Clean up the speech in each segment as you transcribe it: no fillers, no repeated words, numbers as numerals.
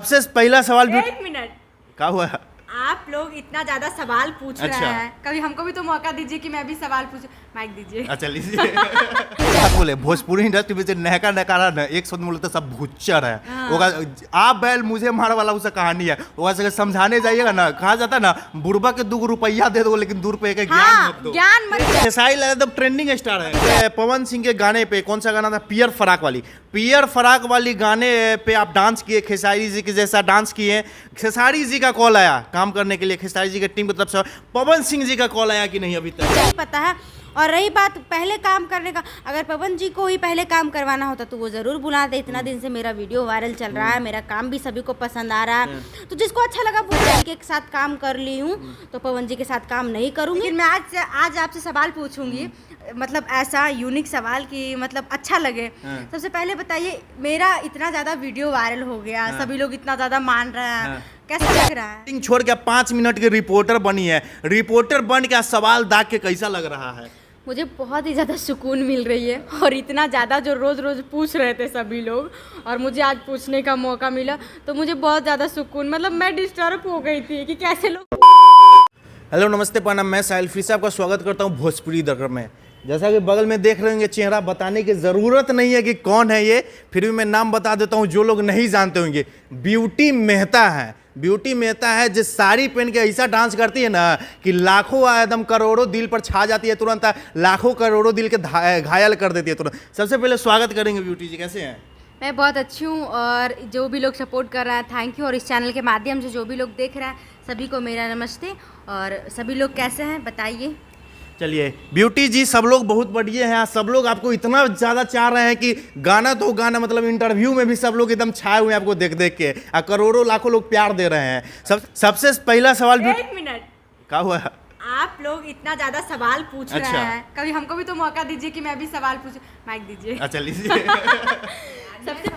सबसे पहला सवाल एक मिनट, क्या हुआ? आप लोग इतना ज्यादा सवाल पूछ अच्छा। रहे हैं, कभी हमको भी तो मौका दीजिए कि मैं भी सवाल पूछूं। माइक दीजिए। अच्छा लीजिए। क्या बोले भोजपुरी इंडस्ट्री में जो नहका नकारा न एक शब्द में बोलते सब भुच्चर है। हाँ। होगा आप बैल मुझे मार वाला उसका कहानी है। होगा से समझाने जाइएगा ना, कहा जाता है ना बुढ़बा के 2 रुपया दे दो लेकिन 2 रुपये का ज्ञान मत दो। ज्ञान मत दो। खेसारी लाल एकदम ट्रेंडिंग स्टार है। पवन सिंह के गाने पे कौन सा गाना था? पियर फराक वाली गाने पे आप डांस किए, खेसारी जी के जैसा डांस किए। खेसारी जी का कॉल आया काम करने के लिए, खेसारी जी की टीम की तरफ से। पवन सिंह जी का कॉल आया कि नहीं अभी तक? नहीं पता है। और रही बात पहले काम करने का, अगर पवन जी को ही पहले काम करवाना होता तो वो ज़रूर बुलाते। इतना दिन से मेरा वीडियो वायरल चल रहा है, मेरा काम भी सभी को पसंद आ रहा है, तो जिसको अच्छा लगा पवन जी के साथ काम कर ली हूँ, तो पवन जी के साथ काम नहीं करूँगी। लेकिन मैं आज आपसे सवाल पूछूंगी, मतलब ऐसा यूनिक सवाल कि मतलब अच्छा लगे। सबसे पहले बताइए, मेरा इतना ज़्यादा वीडियो वायरल हो गया, सभी लोग इतना ज़्यादा मान रहे हैं, कैसा लग रहा है? छोड़ के 5 मिनट की रिपोर्टर बनी है, रिपोर्टर बन के सवाल दाग के कैसा लग रहा है? मुझे बहुत ही ज़्यादा सुकून मिल रही है, और इतना ज़्यादा जो रोज़ पूछ रहे थे सभी लोग, और मुझे आज पूछने का मौका मिला, तो मुझे बहुत ज़्यादा सुकून, मतलब मैं डिस्टर्ब हो गई थी कि कैसे लोग। हेलो नमस्ते प्रणाम, मैं साहिल फिर से आपका स्वागत करता हूं भोजपुरी दर्पण में। जैसा कि बगल में देख रहे होंगे, चेहरा बताने की ज़रूरत नहीं है कि कौन है ये, फिर भी मैं नाम बता देता हूं जो लोग नहीं जानते होंगे। ब्यूटी मेहता है। ब्यूटी मेहता है जो साड़ी पहन के ऐसा डांस करती है ना कि लाखों एकदम करोड़ों दिल पर छा जाती है तुरंत, लाखों करोड़ों दिल के घायल कर देती है तुरंत। सबसे पहले स्वागत करेंगे ब्यूटी जी, कैसे हैं? मैं बहुत अच्छी हूँ, और जो भी लोग सपोर्ट कर रहे हैं थैंक यू, और इस चैनल के माध्यम से जो भी लोग देख रहे हैं सभी को मेरा नमस्ते। और सभी लोग कैसे हैं बताइए। चलिए ब्यूटी जी, सब लोग बहुत बढ़िया हैं, सब लोग आपको इतना ज़्यादा चाह रहे हैं कि गाना तो गाना, मतलब इंटरव्यू में भी सब लोग एकदम छाए हुए हैं आपको देख देख के, और करोड़ों लाखों लोग प्यार दे रहे हैं। सबसे पहला सवाल एक मिनट, क्या हुआ? आप लोग इतना ज़्यादा सवाल पूछ अच्छा। रहे हैं, कभी हमको भी तो मौका दीजिए कि मैं भी सवाल पूछूं। माइक दीजिए। अच्छा लीजिए। सबसे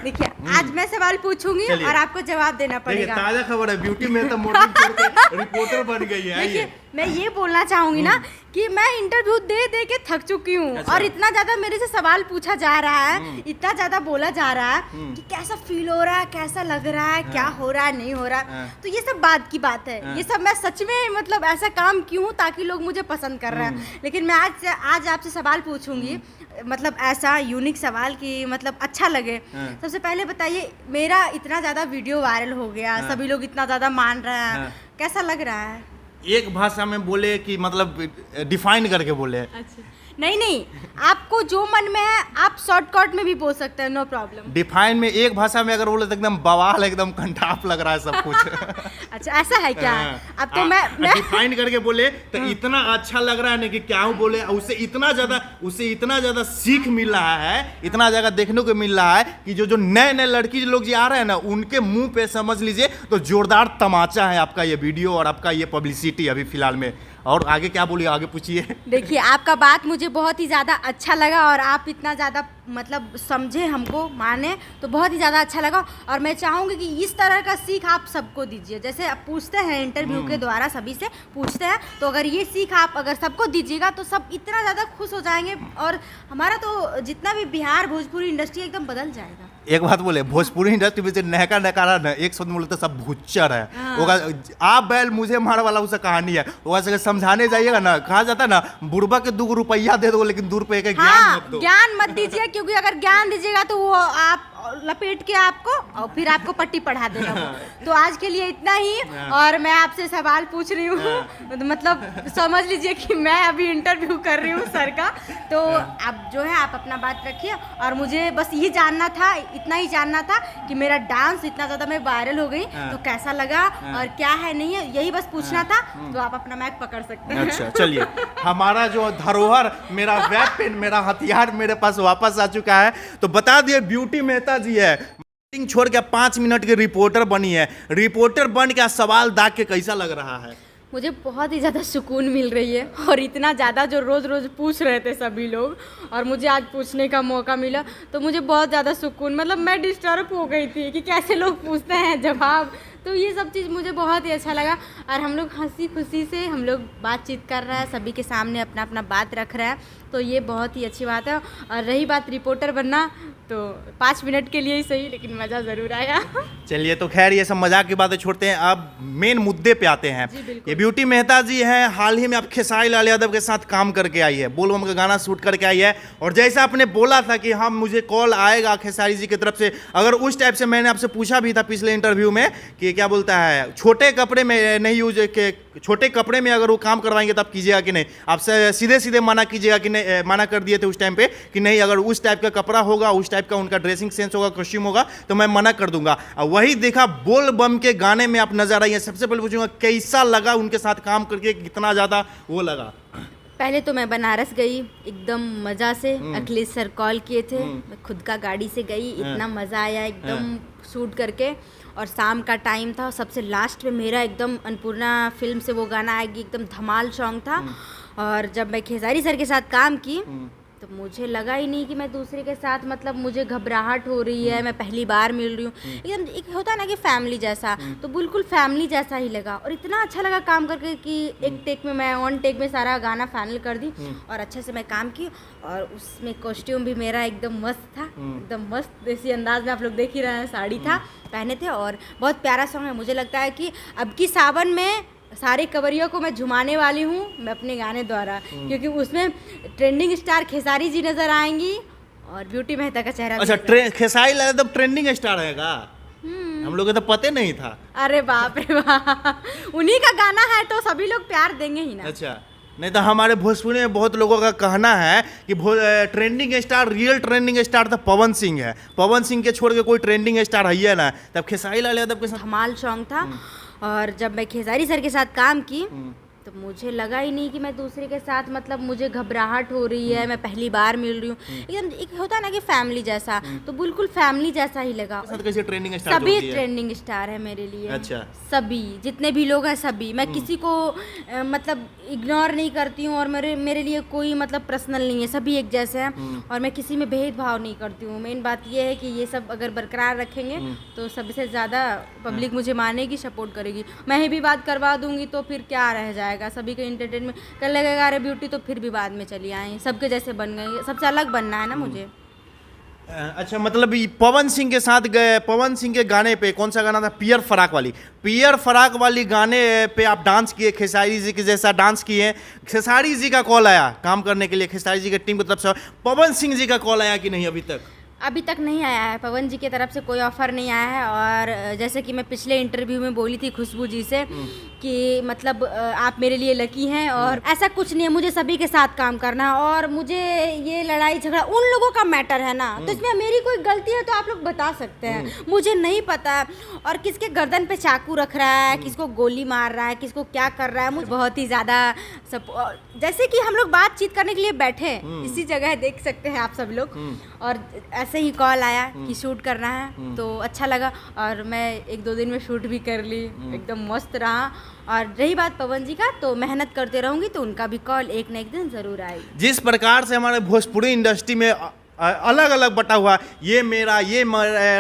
देखिए, आज मैं सवाल पूछूंगी और आपको जवाब देना पड़ेगा। ताजा खबर है, ब्यूटी में तो मॉडलिंग छोड़ के रिपोर्टर बन गई है। देखिए, मैं ये बोलना चाहूंगी ना कि मैं इंटरव्यू दे के थक चुकी हूँ। अच्छा। और इतना ज्यादा मेरे से सवाल पूछा जा रहा है, इतना ज्यादा बोला जा रहा है कि कैसा फील हो रहा है, कैसा लग रहा है, क्या हो रहा है, नहीं हो रहा है। तो ये सब बात की बात है, ये सब मैं सच में मतलब ऐसा काम क्यों हूँ ताकि लोग मुझे पसंद कर रहे हैं। लेकिन मैं आज आपसे सवाल पूछूंगी, मतलब ऐसा यूनिक सवाल कि मतलब अच्छा लगे। सबसे पहले बताइए, मेरा इतना ज़्यादा वीडियो वायरल हो गया, सभी लोग इतना ज़्यादा मान रहे हैं, कैसा लग रहा है? एक भाषा में बोले कि मतलब डिफाइन करके बोले? अच्छा, नहीं, आपको जो मन में है आप शॉर्टकट में भी बोल सकते हैं, नो प्रॉब्लम। डिफाइन में एक भाषा में अगर बोले तो एकदम बवाल, एकदम कंटाप लग रहा है सब कुछ। अच्छा, ऐसा है क्या? अब तो मैं डिफाइन करके बोले तो इतना अच्छा लग रहा है ना कि क्या बोले, उससे इतना ज्यादा सीख मिल रहा है, इतना ज्यादा देखने को मिल रहा है कि जो नए लड़की लोग जो आ रहे हैं ना, उनके मुंह पे समझ लीजिए तो जोरदार तमाचा है आपका ये वीडियो और आपका ये पब्लिसिटी अभी फिलहाल में। और आगे क्या बोलिए, आगे पूछिए। देखिए, आपका बात मुझे बहुत ही ज़्यादा अच्छा लगा, और आप इतना ज़्यादा मतलब समझे, हमको माने, तो बहुत ही ज़्यादा अच्छा लगा। और मैं चाहूँगी कि इस तरह का सीख आप सबको दीजिए। जैसे आप पूछते हैं इंटरव्यू के द्वारा, सभी से पूछते हैं, तो अगर ये सीख आप अगर सबको दीजिएगा तो सब इतना ज़्यादा खुश हो जाएंगे, और हमारा तो जितना भी बिहार भोजपुरी इंडस्ट्री एकदम बदल जाएगा। एक बात बोले, भोजपुरी इंडस्ट्री में जो नहका नकारा न एक शब्द में बोलते सब भुच्चर है। होगा आप बैल मुझे मार वाला उसका कहानी है। होगा से समझाने जाइएगा ना, कहा जाता है ना बुढ़बा के 2 रुपया दे दो लेकिन 2 रुपये का ज्ञान मत दो। ज्ञान मत दीजिए, क्योंकि अगर ज्ञान दीजिएगा तो वो आप लपेट के आपको और फिर आपको पट्टी पढ़ा देना वो। तो आज के लिए इतना ही, और मैं आपसे सवाल पूछ रही हूँ, मतलब समझ लीजिए कि मैं अभी इंटरव्यू कर रही हूँ सर का। तो आप जो है आप अपना बात रखिए, और मुझे बस ये जानना था, इतना ही जानना था कि मेरा डांस इतना ज़्यादा मैं वायरल हो गई तो कैसा लगा और क्या है नहीं है, यही बस पूछना था। तो आप अपना माइक पकड़ सकते हैं। अच्छा चलिए, हमारा जो धरोहर, मेरा वेपन, मेरा हथियार मेरे पास वापस आ चुका है। तो बता दिए, ब्यूटी मेहता जी है, छोड़ के 5 मिनट की रिपोर्टर बनी है, रिपोर्टर बन के सवाल दाग के कैसा लग रहा है? मुझे बहुत ही ज़्यादा सुकून मिल रही है, और इतना ज़्यादा जो रोज़ पूछ रहे थे सभी लोग, और मुझे आज पूछने का मौका मिला, तो मुझे बहुत ज़्यादा सुकून, मतलब मैं डिस्टर्ब हो गई थी कि कैसे लोग पूछते हैं जवाब, तो ये सब चीज़ मुझे बहुत ही अच्छा लगा। और हम लोग हंसी खुशी से हम लोग बातचीत कर रहे हैं, सभी के सामने अपना अपना बात रख रहे हैं, तो ये बहुत ही अच्छी बात है। और रही बात रिपोर्टर बनना, तो 5 मिनट के लिए ही सही, लेकिन मज़ा ज़रूर आया। चलिए, तो खैर ये सब मजाक की बातें छोड़ते हैं, अब मेन मुद्दे पे आते हैं। ये ब्यूटी मेहता जी हैं, हाल ही में आप खेसारी लाल यादव के साथ काम करके आई है, बोल बम का गाना शूट करके आई है, और जैसा आपने बोला था कि हाँ मुझे कॉल आएगा खेसारी जी की तरफ से, अगर उस टाइप से मैंने आपसे पूछा भी था पिछले इंटरव्यू में कि क्या बोलता है छोटे कपड़े में नहीं यूज के, छोटे कपड़े में अगर वो काम करवाएंगे तो आप कीजिएगा कि नहीं, आपसे सीधे सीधे मना कीजिएगा कि नहीं, मना कर दिए थे उस टाइम पे कि नहीं, अगर उस टाइप का कपड़ा होगा, उस टाइप का उनका ड्रेसिंग सेंस होगा, कॉस्ट्यूम होगा, तो मैं मना कर दूंगा। और वही देखा बोल बम के गाने में आप नजर आई हैं, सबसे पहले पूछूंगा कैसा लगा उनके साथ काम करके, कितना ज़्यादा वो लगा? पहले तो मैं बनारस गई एकदम मज़ा से, अखिलेश सर कॉल किए थे, मैं खुद का गाड़ी से गई, इतना मज़ा आया एकदम शूट करके। और शाम का टाइम था, सबसे लास्ट में मेरा एकदम अन्नपूर्णा फिल्म से वो गाना आएगी, एकदम धमाल सॉन्ग था। और जब मैं खेसारी सर के साथ काम की तो मुझे लगा ही नहीं कि मैं दूसरे के साथ, मतलब मुझे घबराहट हो रही है, मैं पहली बार मिल रही हूँ, एकदम एक होता है ना कि फैमिली जैसा, तो बिल्कुल फैमिली जैसा ही लगा। और इतना अच्छा लगा काम करके कि एक टेक में मैं ऑन टेक में सारा गाना फाइनल कर दी और अच्छे से मैं काम की। और उसमें कॉस्ट्यूम भी मेरा एकदम मस्त था, एकदम मस्त देसी अंदाज में, आप लोग देख ही रहे हैं, साड़ी था पहने थे। और बहुत प्यारा सॉन्ग है, मुझे लगता है कि अब की सावन में सारे कवरियों को मैं झुमाने वाली हूँ मैं अपने गाने द्वारा, क्योंकि उसमें ट्रेंडिंग स्टार खेसारी जी नजर आएंगी और ब्यूटी मेहता का चेहरा। अच्छा, खेसारी लाल यादव ट्रेंडिंग स्टार रहेगा? हम लोग को तो पता नहीं था। अरे बाप रे बाप, उन्हीं का गाना है तो सभी लोग प्यार देंगे ही ना। अच्छा, नहीं तो हमारे भोजपुरी में बहुत लोगों का कहना है कि trending star, real trending star तो पवन सिंह है, पवन सिंह के छोड़ के कोई ट्रेंडिंग स्टार है ही ना। तब खेसारी लाल यादव के साथ धमाल सॉन्ग था। और जब मैं खेसारी सर के साथ काम की तो मुझे लगा ही नहीं कि मैं दूसरे के साथ, मतलब मुझे घबराहट हो रही है, मैं पहली बार मिल रही हूँ, एकदम एक होता है ना कि फैमिली जैसा, तो बिल्कुल फैमिली जैसा ही लगा। कैसे ट्रेंडिंग स्टार? सभी ट्रेंडिंग स्टार है मेरे लिए। अच्छा, सभी जितने भी लोग हैं सभी, मैं किसी को मतलब इग्नोर नहीं करती हूँ, और मेरे लिए कोई मतलब पर्सनल नहीं है, सभी एक जैसे हैं, और मैं किसी में भेदभाव नहीं करती हूँ। मेन बात ये है कि ये सब अगर बरकरार रखेंगे तो सबसे ज़्यादा पब्लिक मुझे मानेगी, सपोर्ट करेगी। मैं ही भी बात करवा दूंगी तो फिर क्या रह जाएगा, सभी का एंटरटेनमेंट कर लगेगा। अरे ब्यूटी तो फिर भी बाद में चली आए, सबके जैसे बन गए, सबसे अलग बनना है ना मुझे। अच्छा, मतलब पवन सिंह के साथ गए, पवन सिंह के गाने पे कौन सा गाना था? पियर फराक वाली, पियर फराक वाली गाने पे आप डांस किए, खेसारी जी के जैसा डांस किए। खेसारी जी का कॉल आया काम करने के लिए, खेसारी जी की टीम की तरफ से? पवन सिंह जी का कॉल आया कि नहीं? अभी तक नहीं आया है, पवन जी की तरफ से कोई ऑफ़र नहीं आया है। और जैसे कि मैं पिछले इंटरव्यू में बोली थी खुशबू जी से कि मतलब आप मेरे लिए लकी हैं, और ऐसा कुछ नहीं है, मुझे सभी के साथ काम करना है। और मुझे ये लड़ाई झगड़ा उन लोगों का मैटर है ना, तो इसमें मेरी कोई गलती है तो आप लोग बता सकते हैं, मुझे नहीं पता। और किसके गर्दन पे चाकू रख रहा है, किसको गोली मार रहा है, किसको क्या कर रहा है, मुझे बहुत ही ज़्यादा जैसे कि हम लोग बातचीत करने के लिए बैठे इसी जगह, देख सकते हैं आप सब लोग, और ऐसे ही कॉल आया कि शूट करना है, तो अच्छा लगा। और मैं 1-2 दिन में शूट भी कर ली, एकदम मस्त रहा। और रही बात पवन जी का, तो मेहनत करते रहूंगी तो उनका भी कॉल एक न एक दिन जरूर आएगी। जिस प्रकार से हमारे भोजपुरी इंडस्ट्री में अलग अलग बटा हुआ, ये मेरा, ये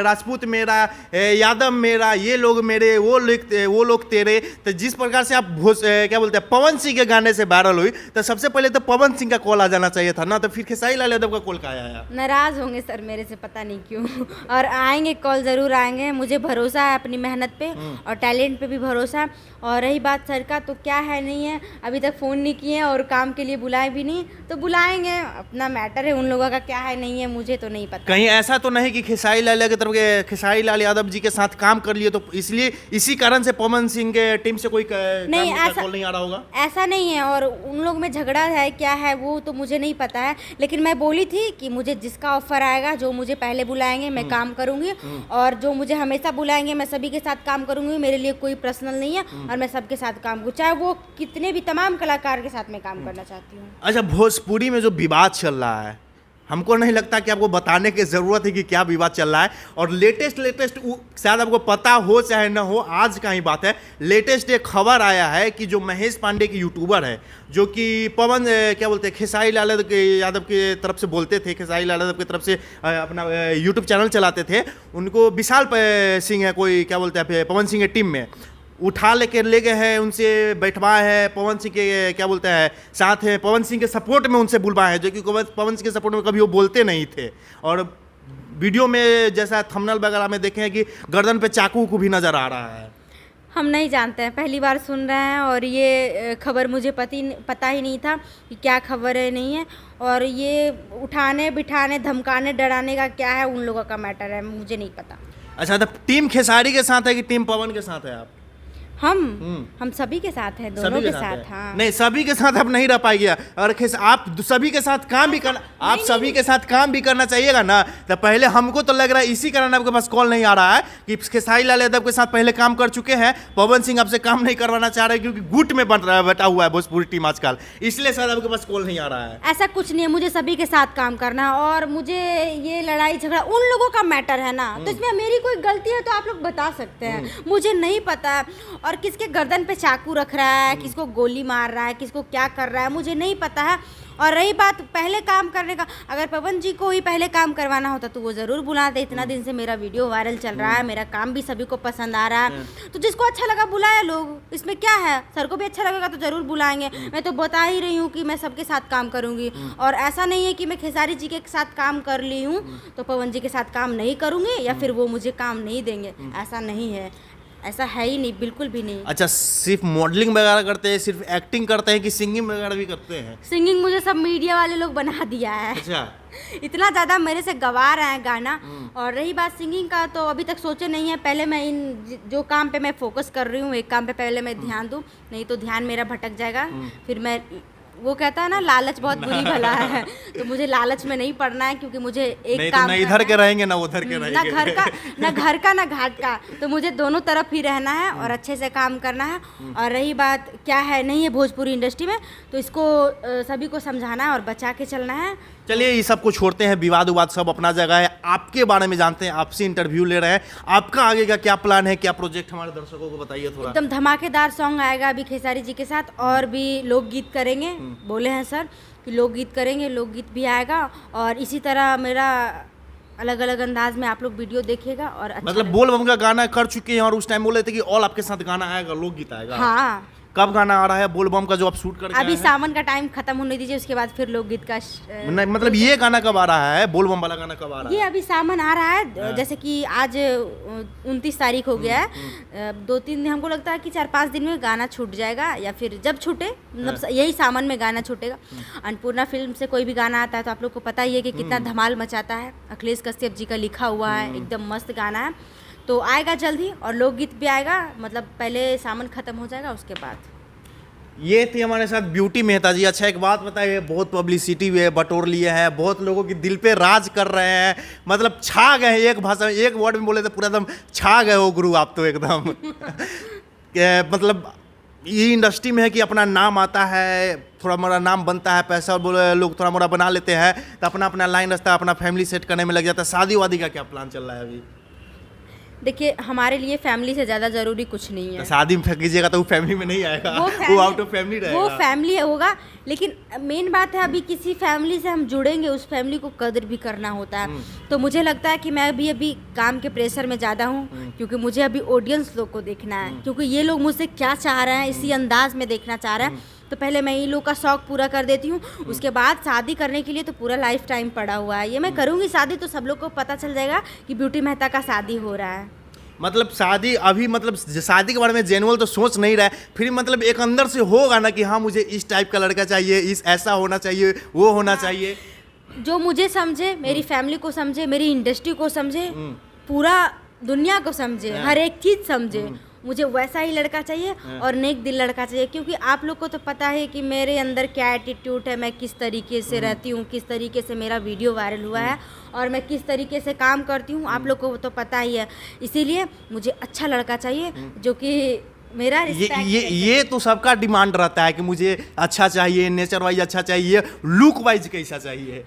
राजपूत मेरा, यादव मेरा, ये लोग मेरे, वो लोग तेरे, तो जिस प्रकार से आप क्या बोलते हैं पवन सिंह के गाने से वायरल हुई, तो सबसे पहले तो पवन सिंह का कॉल आ जाना चाहिए था ना, तो फिर खेसारी लाल यादव का कॉल का आया? नाराज होंगे सर मेरे से, पता नहीं क्यों। और आएंगे, कॉल ज़रूर आएंगे, मुझे भरोसा है अपनी मेहनत पे और टैलेंट पे भी भरोसा है। और रही बात सर का, तो क्या है नहीं है, अभी तक फ़ोन नहीं किए और काम के लिए बुलाए भी नहीं, तो बुलाएंगे, अपना मैटर है, उन लोगों का क्या है नहीं है मुझे तो नहीं पता। कहीं ऐसा तो नहीं कि खेसारी लाल की तरफ खेसारी लाल यादव जी के साथ काम कर लिए तो इसलिए इसी कारण से पवन सिंह के टीम से कोई नहीं, ऐसा कॉल नहीं आ रहा होगा? ऐसा नहीं है, और उन लोग में झगड़ा है क्या है वो तो मुझे नहीं पता है, लेकिन मैं बोली थी कि मुझे जिसका ऑफर आएगा, जो मुझे पहले बुलाएंगे मैं काम करूंगी, और जो मुझे हमेशा बुलाएंगे मैं सभी के साथ काम करूंगी, मेरे लिए कोई पर्सनल नहीं है, और मैं सबके साथ काम करूँ, चाहे वो कितने भी तमाम कलाकार के साथ मैं काम करना चाहती हूँ। अच्छा, भोजपुरी में जो विवाद चल रहा है, हमको नहीं लगता कि आपको बताने की ज़रूरत है कि क्या विवाद चल रहा है। और लेटेस्ट शायद आपको पता हो चाहे ना हो, आज का ही बात है, लेटेस्ट एक खबर आया है कि जो महेश पांडे की यूट्यूबर है, जो कि पवन क्या बोलते हैं, खेसारी लाल यादव की तरफ से बोलते थे, खेसारी लाल यादव की तरफ से अपना यूट्यूब चैनल चलाते थे, उनको विशाल सिंह है कोई क्या बोलते हैं पवन सिंह की टीम में उठा ले गए हैं, उनसे बैठवाए हैं, पवन सिंह के क्या बोलते हैं साथ है, पवन सिंह के सपोर्ट में उनसे बुलवाए हैं, जो कि पवन सिंह के सपोर्ट में कभी वो बोलते नहीं थे। और वीडियो में जैसा थंबनेल वगैरह में देखे हैं कि गर्दन पे चाकू को भी नज़र आ रहा है। हम नहीं जानते हैं, पहली बार सुन रहे हैं, और ये खबर मुझे पता ही नहीं था कि क्या खबर है नहीं है। और ये उठाने बिठाने धमकाने डराने का क्या है, उन लोगों का मैटर है, मुझे नहीं पता। अच्छा, तो टीम खेसारी के साथ है कि टीम पवन के साथ है आप? हम सभी के साथ हैं, दोनों के साथ। हाँ, नहीं, सभी के साथ आप नहीं रह पाएंगे। और आप सभी के साथ काम भी करना, आप सभी के साथ काम भी करना चाहिएगा ना। तो पहले हमको तो लग रहा है इसी कारण आपके पास कॉल नहीं आ रहा है कि खेसारी लाल यादव के साथ पहले काम कर चुके हैं, पवन सिंह आपसे काम नहीं करवाना चाह रहे क्योंकि गुट में बैठा हुआ है भोजपुरी टीम आजकल, इसलिए शायद आपके पास कॉल नहीं आ रहा है। ऐसा कुछ नहीं है, मुझे सभी के साथ काम करना है। और मुझे ये लड़ाई झगड़ा उन लोगों का मैटर है ना, तो इसमें मेरी कोई गलती है तो आप लोग बता सकते हैं, मुझे नहीं पता। और किसके गर्दन पे चाकू रख रहा है, किसको गोली मार रहा है, किसको क्या कर रहा है, मुझे नहीं पता है। और रही बात पहले काम करने का, अगर पवन जी को ही पहले काम करवाना होता तो वो ज़रूर बुलाते। इतना दिन से मेरा वीडियो वायरल चल रहा है, मेरा काम भी सभी को पसंद आ रहा है, तो जिसको अच्छा लगा बुलाया लोग, इसमें क्या है। सर को भी अच्छा लगेगा तो ज़रूर बुलाएंगे। मैं तो बता ही रही हूँ कि मैं सबके साथ काम करूँगी, और ऐसा नहीं है कि मैं खेसारी जी के साथ काम कर ली हूँ तो पवन जी के साथ काम नहीं करूँगी या फिर वो मुझे काम नहीं देंगे, ऐसा नहीं है, ऐसा है ही नहीं, बिल्कुल भी नहीं। अच्छा, सिर्फ मॉडलिंग वगैरह करते हैं, सिर्फ एक्टिंग करते हैं कि सिंगिंग वगैरह भी करते हैं? सिंगिंग मुझे सब मीडिया वाले लोग बना दिया है। अच्छा। इतना ज़्यादा मेरे से गवा रहे हैं गाना। और रही बात सिंगिंग का, तो अभी तक सोचे नहीं है। पहले मैं इन जो काम पे मैं फोकस कर रही हूँ, एक काम पे पहले मैं ध्यान दूँ, नहीं तो ध्यान मेरा भटक जाएगा। फिर मैं, वो कहता है ना, लालच बहुत बुरी भला है, तो मुझे लालच में नहीं पड़ना है, क्योंकि मुझे एक काम ना इधर के रहेंगे ना उधर के रहेंगे, ना घर का ना घाट का, तो मुझे दोनों तरफ ही रहना है और अच्छे से काम करना है। और रही बात क्या है नहीं है भोजपुरी इंडस्ट्री में, तो इसको सभी को समझाना है और बचा के चलना है। चलिए, ये सब कुछ छोड़ते हैं, विवाद उवाद सब अपना जगह है, आपके बारे में जानते हैं, आपसे इंटरव्यू ले रहे हैं। आपका आगे का क्या प्लान है, क्या प्रोजेक्ट हमारे दर्शकों को बताइए थोड़ा। एकदम धमाकेदार सॉन्ग आएगा अभी खेसारी जी के साथ, और भी लोकगीत करेंगे, बोले हैं सर कि लोकगीत करेंगे, लोकगीत भी आएगा। और इसी तरह मेरा अलग अलग अंदाज में आप लोग वीडियो देखिएगा। और अच्छा, मतलब बोल बम का गाना कर चुके हैं और उस टाइम बोले थे कि ऑल आपके साथ गाना आएगा, लोकगीत आएगा। हाँ, कब गाना आ रहा है बोल बम का जो आप शूट करके अभी सावन का टाइम खत्म होने दीजिए, उसके बाद फिर लोकगीत का नहीं, मतलब ये गाना कब आ रहा है, बोल बम वाला गाना कब आ रहा है? ये अभी सावन आ रहा है, जैसे कि आज 29 तारीख हो गया है, 2-3 दिन, हमको लगता है कि 4-5 दिन में गाना छूट जाएगा, या फिर जब छूटे, मतलब यही सावन में गाना छूटेगा। अन्नपूर्णा फिल्म से कोई भी गाना आता है तो आप लोग को पता ही है कि कितना धमाल मचाता है। अखिलेश कश्यप जी का लिखा हुआ है, एकदम मस्त गाना है, तो आएगा जल्द ही। और लोकगीत भी आएगा, मतलब पहले सावन खत्म हो जाएगा उसके बाद। ये थी हमारे साथ ब्यूटी मेहता जी। अच्छा, एक बात बताइए, बहुत पब्लिसिटी भी है, बटोर लिए हैं, बहुत लोगों के दिल पे राज कर रहे हैं, मतलब छा गए हैं, एक भाषा में, एक वर्ड में बोले तो पूरा एकदम छा गए हो गुरु आप तो एकदम। मतलब ये इंडस्ट्री में है कि अपना नाम आता है, थोड़ा मोड़ा नाम बनता है, पैसा लोग थोड़ा मोड़ा बना लेते हैं, तो अपना अपना लाइन रास्ता, अपना फैमिली सेट करने में लग जाता है। शादी वादी का क्या प्लान चल रहा है अभी? देखिए, हमारे लिए फैमिली से ज़्यादा ज़रूरी कुछ नहीं है। तो शादी में कीजिएगा तो वो फैमिली में नहीं आएगा, वो आउट ऑफ फैमिली रहेगा। वो फैमिली होगा, लेकिन मेन बात है अभी किसी फैमिली से हम जुड़ेंगे, उस फैमिली को कदर भी करना होता है। तो मुझे लगता है कि मैं अभी काम के प्रेशर में ज़्यादा हूँ, क्योंकि मुझे अभी ऑडियंस लोग को देखना है, क्योंकि ये लोग मुझसे क्या चाह रहे हैं इसी अंदाज में देखना चाह रहे हैं। तो पहले मैं इन लोग का शौक पूरा कर देती हूँ, उसके बाद शादी करने के लिए तो पूरा लाइफ टाइम पड़ा हुआ है। ये मैं करूँगी शादी तो सब लोग को पता चल जाएगा कि ब्यूटी मेहता का शादी हो रहा है। मतलब शादी अभी, मतलब शादी के बारे में जेनुअल तो सोच नहीं रहा है, फिर मतलब एक अंदर से होगा ना कि हाँ मुझे इस टाइप का लड़का चाहिए, इस ऐसा होना चाहिए, वो होना चाहिए। जो मुझे समझे, मेरी फैमिली को समझे, मेरी इंडस्ट्री को समझे, पूरा दुनिया को समझे, हर एक चीज़ समझे, मुझे वैसा ही लड़का चाहिए और नेक दिल लड़का चाहिए। क्योंकि आप लोग को तो पता है कि मेरे अंदर क्या एटीट्यूड है, मैं किस तरीके से रहती हूँ, किस तरीके से मेरा वीडियो वायरल हुआ है और मैं किस तरीके से काम करती हूँ, आप लोग को तो पता ही है। इसीलिए मुझे अच्छा लड़का चाहिए जो कि मेरा ये रिस्पेक्ट ये ये तो सबका डिमांड रहता है कि मुझे अच्छा चाहिए, नेचर वाइज अच्छा चाहिए, लुक वाइज कैसा चाहिए।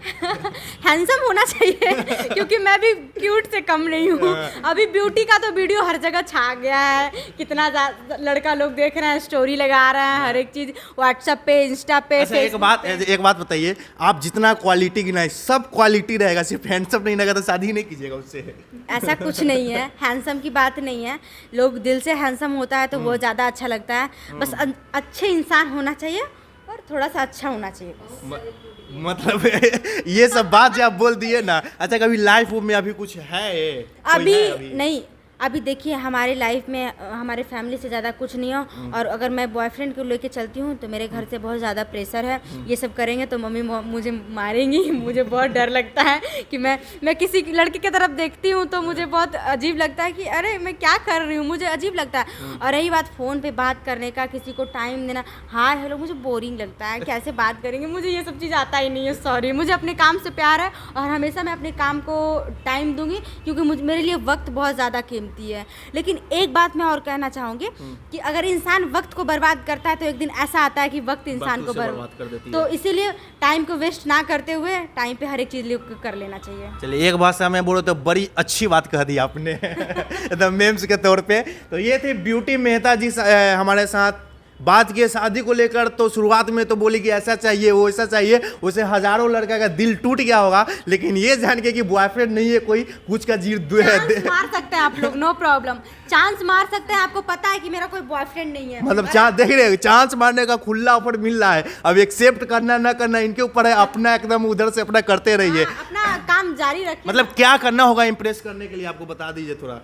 हैंडसम होना चाहिए क्योंकि मैं भी क्यूट से कम नहीं हूँ। अभी ब्यूटी का तो वीडियो हर जगह छा गया है, कितना लड़का लोग देख रहे हैं, स्टोरी लगा रहे हैं, हर एक चीज व्हाट्सएप पे, इंस्टा पे, अच्छा एक बात बताइए, आप जितना क्वालिटी गिनाए सब क्वालिटी रहेगा, सिर्फ हैंडसम नहीं रहेगा तो शादी ही नहीं कीजिएगा उससे। ऐसा कुछ नहीं है, हैंडसम की बात नहीं है। लोग दिल से हैंडसम होता है तो वो ज़्यादा अच्छा लगता है। बस अच्छे इंसान होना चाहिए और थोड़ा सा अच्छा होना चाहिए बस। मतलब ये सब बात जो आप बोल दिए ना। अच्छा, कभी लाइफ में अभी कुछ है अभी नहीं, अभी देखिए हमारे लाइफ में हमारे फैमिली से ज़्यादा कुछ नहीं हो, और अगर मैं बॉयफ्रेंड को लेके चलती हूँ तो मेरे घर से बहुत ज़्यादा प्रेशर है। ये सब करेंगे तो मम्मी मुझे मारेंगी। मुझे बहुत डर लगता है कि मैं किसी लड़की की तरफ देखती हूँ तो मुझे बहुत अजीब लगता है कि अरे मैं क्या कर रही हूँ, मुझे अजीब लगता है। और रही बात फ़ोन पर बात करने का, किसी को टाइम देना, हाय हेलो, मुझे बोरिंग लगता है, कैसे बात करेंगे, मुझे ये सब चीज़ आता ही नहीं है। सॉरी, मुझे अपने काम से प्यार है और हमेशा मैं अपने काम को टाइम दूंगी क्योंकि मेरे लिए वक्त बहुत ज़्यादा है। लेकिन एक बात मैं और कहना चाहूंगी कि अगर इंसान वक्त को बर्बाद करता है तो एक दिन ऐसा आता है कि वक्त इंसान को बर्बाद कर देती है। तो इसीलिए टाइम को वेस्ट ना करते हुए टाइम पे हर एक चीज कर लेना चाहिए। चलिए, एक भाषा में बोलो तो बड़ी अच्छी बात कह दी आपने एकदम मेम्स के तौर पे। तो ये थे ब्यूटी मेहता जी हमारे साथ बात किए शादी को लेकर। तो शुरुआत में तो बोली कि ऐसा चाहिए, वो ऐसा चाहिए, उसे हजारों लड़का का दिल टूट गया होगा, लेकिन ये जान के कि बॉयफ्रेंड नहीं है कोई, कुछ का जीर मार सकते हैं आप लोग, नो प्रॉब्लम, चांस मार सकते हैं। आपको पता है कि मेरा कोई बॉयफ्रेंड नहीं है, मतलब चांस देख रहे हैं, चांस मारने का खुला ऑफर मिल रहा है। अब एक्सेप्ट करना ना करना इनके ऊपर है, अपना एकदम उधर से अपना करते रहिए, अपना काम जारी रखिए। मतलब क्या करना होगा इम्प्रेस करने के लिए, आपको बता दीजिए थोड़ा।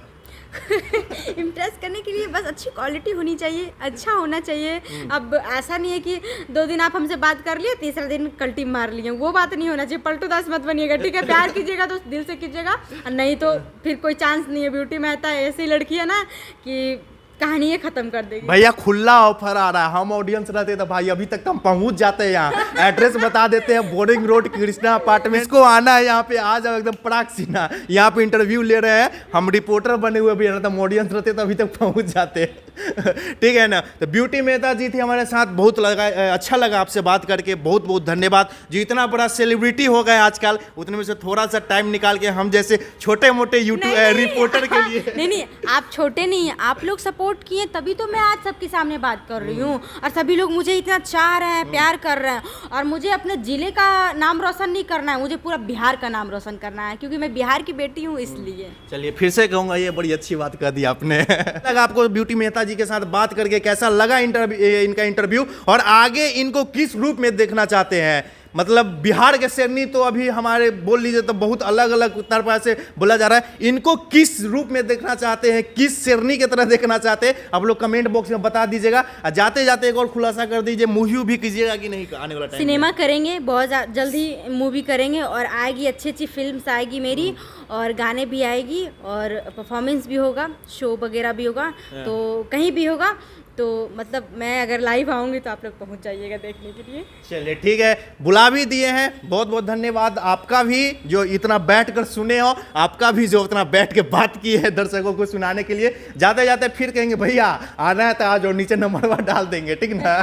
इम्प्रेस करने के लिए बस अच्छी क्वालिटी होनी चाहिए, अच्छा होना चाहिए। अब ऐसा नहीं है कि 2 दिन आप हमसे बात कर लिए, तीसरा दिन कल्टी मार लिए, वो बात नहीं होना चाहिए। पलटू दास मत बनिएगा, ठीक है? प्यार कीजिएगा तो दिल से कीजिएगा, और नहीं तो फिर कोई चांस नहीं है। ब्यूटी मेहता ऐसी लड़की है ना कि कहानी ये खत्म कर देगी। भैया खुला ऑफर आ रहा है, हम ऑडियंस रहते तो भाई अभी तक तो हम पहुंच जाते हैं यहाँ। एड्रेस बता देते हैं, बोरिंग रोड कृष्णा अपार्टमेंट को आना है, यहाँ पे आ जाओ, एकदम पराग सिन्हा यहाँ पे इंटरव्यू ले रहे हैं। हम रिपोर्टर बने हुए भी रहते, ऑडियंस रहते तो अभी तक पहुंच जाते ठीक है ना। तो ब्यूटी मेहता जी थी हमारे साथ, बहुत अच्छा लगा आपसे बात करके, बहुत बहुत धन्यवाद। जो इतना बड़ा सेलिब्रिटी हो गए आजकल, उतने में से थोड़ा सा टाइम निकाल के हम जैसे छोटे मोटे यूट्यूब रिपोर्टर के लिए नहीं, आप छोटे नहीं हैं, आप लोग सपोर्ट किए तभी तो मैं आज सबके सामने बात कर रही हूँ, और सभी लोग मुझे इतना चाह रहे हैं, प्यार कर रहे हैं। और मुझे अपने जिले का नाम रोशन नहीं करना है, मुझे पूरा बिहार का नाम रोशन करना है, क्योंकि मैं बिहार की बेटी हूँ इसलिए। चलिए, फिर से कहूँगा, ये बड़ी अच्छी बात कह दी आपने लगा आपको ब्यूटी मेहता जी के साथ बात करके कैसा लगा इनका इंटरव्यू, और आगे इनको किस रूप में देखना चाहते हैं? मतलब बिहार के शेरनी तो अभी हमारे बोल लीजिए तो बहुत अलग अलग तरह से बोला जा रहा है, इनको किस रूप में देखना चाहते हैं, किस शेरनी की तरह देखना चाहते हैं, आप लोग कमेंट बॉक्स में बता दीजिएगा। जाते जाते एक और खुलासा कर दीजिए, मूवी भी कीजिएगा कि नहीं आने वाला टाइम? सिनेमा करेंगे, बहुत जल्दी मूवी करेंगे, और आएगी अच्छी अच्छी फिल्म्स आएगी मेरी, और गाने भी आएगी, और परफॉर्मेंस भी होगा, शो वगैरह भी होगा, तो कहीं भी होगा। तो मतलब मैं अगर लाइव आऊँगी तो आप लोग पहुँच जाइएगा देखने के लिए। चलिए ठीक है, बुला भी दिए हैं, बहुत बहुत धन्यवाद आपका भी जो इतना बैठ कर सुने हो, आपका भी जो इतना बैठ के बात की है दर्शकों को सुनाने के लिए। जाते जाते फिर कहेंगे भैया आना है तो आज, और नीचे नंबर डाल देंगे, ठीक ना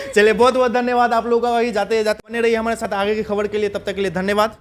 चलिए, बहुत बहुत धन्यवाद आप लोगों का। वही जाते जाते बने रहिए हमारे साथ आगे की खबर के लिए, तब तक के लिए धन्यवाद।